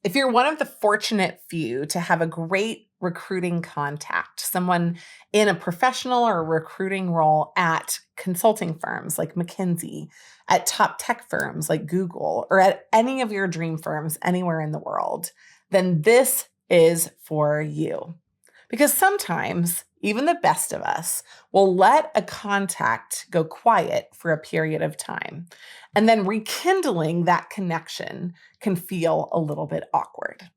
If you're one of the fortunate few to have a great recruiting contact, someone in a professional or recruiting role at consulting firms like McKinsey, at top tech firms like Google, or at any of your dream firms anywhere in the world, then this is for you. Because sometimes, even the best of us will let a contact go quiet for a period of time. And then rekindling that connection can feel a little bit awkward.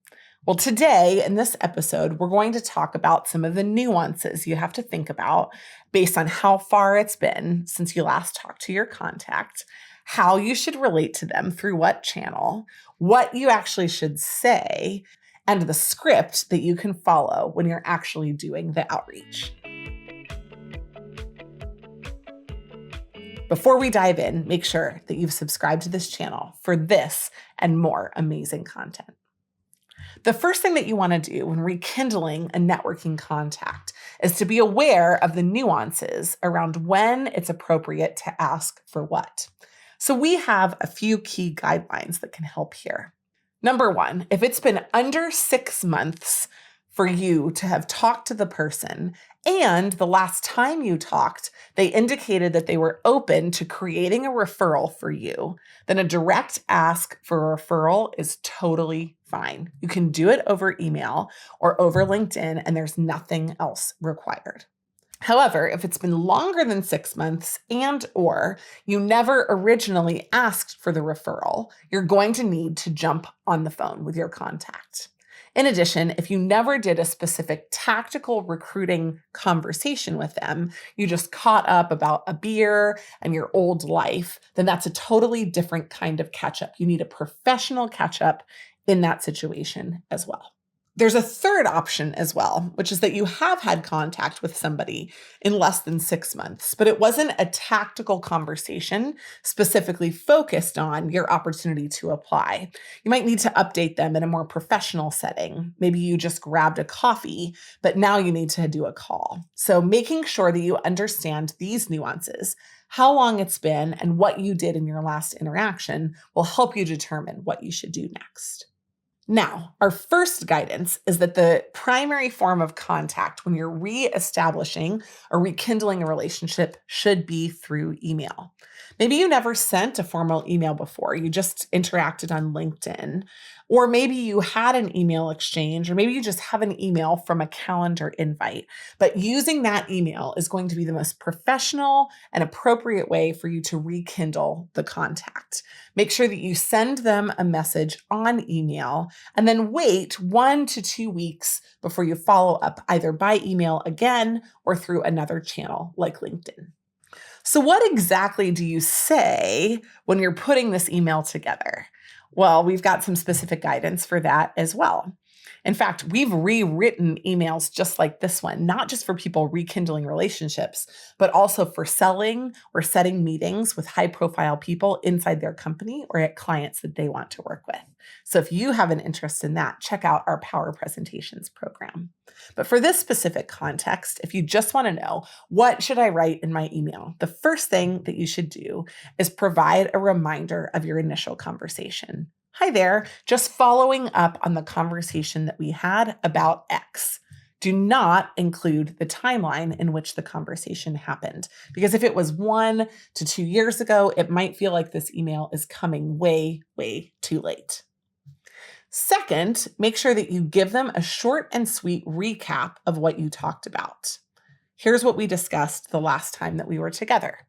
Well, today in this episode, we're going to talk about some of the nuances you have to think about based on how far it's been since you last talked to your contact, how you should relate to them through what channel, what you actually should say, and the script that you can follow when you're actually doing the outreach. Before we dive in, make sure that you've subscribed to this channel for this and more amazing content. The first thing that you want to do when rekindling a networking contact is to be aware of the nuances around when it's appropriate to ask for what. So we have a few key guidelines that can help here. Number one, if it's been under 6 months for you to have talked to the person, and the last time you talked, they indicated that they were open to creating a referral for you, then a direct ask for a referral is totally fine. You can do it over email or over LinkedIn, and there's nothing else required. However, if it's been longer than 6 months or you never originally asked for the referral, you're going to need to jump on the phone with your contact. In addition, if you never did a specific tactical recruiting conversation with them, you just caught up about a beer and your old life, then that's a totally different kind of catch-up. You need a professional catch-up in that situation as well. There's a third option as well, which is that you have had contact with somebody in less than 6 months, but it wasn't a tactical conversation specifically focused on your opportunity to apply. You might need to update them in a more professional setting. Maybe you just grabbed a coffee, but now you need to do a call. So making sure that you understand these nuances, how long it's been, and what you did in your last interaction will help you determine what you should do next. Now, our first guidance is that the primary form of contact when you're reestablishing or rekindling a relationship should be through email. Maybe you never sent a formal email before, you just interacted on LinkedIn, or maybe you had an email exchange, or maybe you just have an email from a calendar invite. But using that email is going to be the most professional and appropriate way for you to rekindle the contact. Make sure that you send them a message on email and then wait 1 to 2 weeks before you follow up either by email again or through another channel like LinkedIn. So what exactly do you say when you're putting this email together? Well, we've got some specific guidance for that as well. In fact, we've rewritten emails just like this one, not just for people rekindling relationships, but also for selling or setting meetings with high-profile people inside their company or at clients that they want to work with. So if you have an interest in that, check out our Power Presentations program. But for this specific context, if you just want to know, what should I write in my email? The first thing that you should do is provide a reminder of your initial conversation. Hi there, just following up on the conversation that we had about X. Do not include the timeline in which the conversation happened, because if it was 1 to 2 years ago, it might feel like this email is coming way, way too late. Second, make sure that you give them a short and sweet recap of what you talked about. Here's what we discussed the last time that we were together.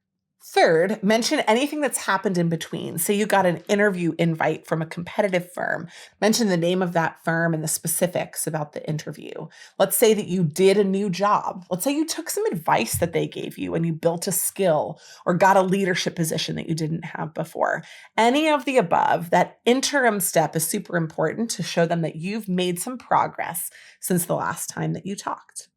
Third, mention anything that's happened in between. Say you got an interview invite from a competitive firm. Mention the name of that firm and the specifics about the interview. Let's say that you did a new job. Let's say you took some advice that they gave you and you built a skill or got a leadership position that you didn't have before. Any of the above, that interim step is super important to show them that you've made some progress since the last time that you talked.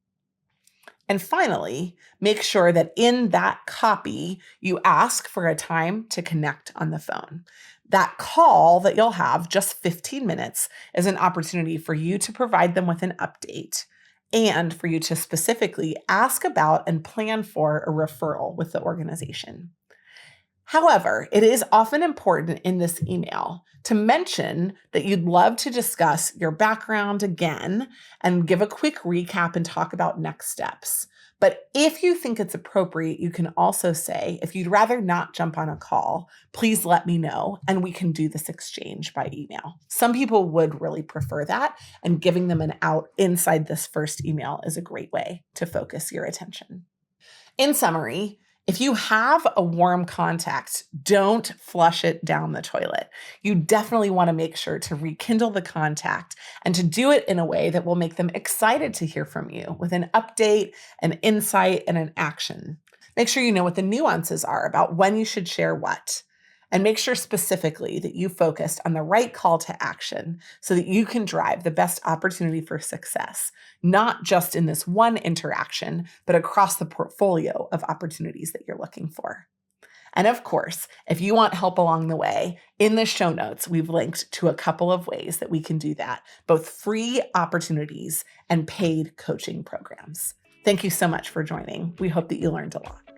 And finally, make sure that in that copy, you ask for a time to connect on the phone. That call that you'll have, just 15 minutes, is an opportunity for you to provide them with an update and for you to specifically ask about and plan for a referral with the organization. However, it is often important in this email to mention that you'd love to discuss your background again and give a quick recap and talk about next steps. But if you think it's appropriate, you can also say, if you'd rather not jump on a call, please let me know and we can do this exchange by email. Some people would really prefer that, and giving them an out inside this first email is a great way to focus your attention. In summary, if you have a warm contact, don't flush it down the toilet. You definitely want to make sure to rekindle the contact and to do it in a way that will make them excited to hear from you with an update, an insight, and an action. Make sure you know what the nuances are about when you should share what. And make sure specifically that you focused on the right call to action so that you can drive the best opportunity for success, not just in this one interaction, but across the portfolio of opportunities that you're looking for. And of course, if you want help along the way, in the show notes, we've linked to a couple of ways that we can do that, both free opportunities and paid coaching programs. Thank you so much for joining. We hope that you learned a lot.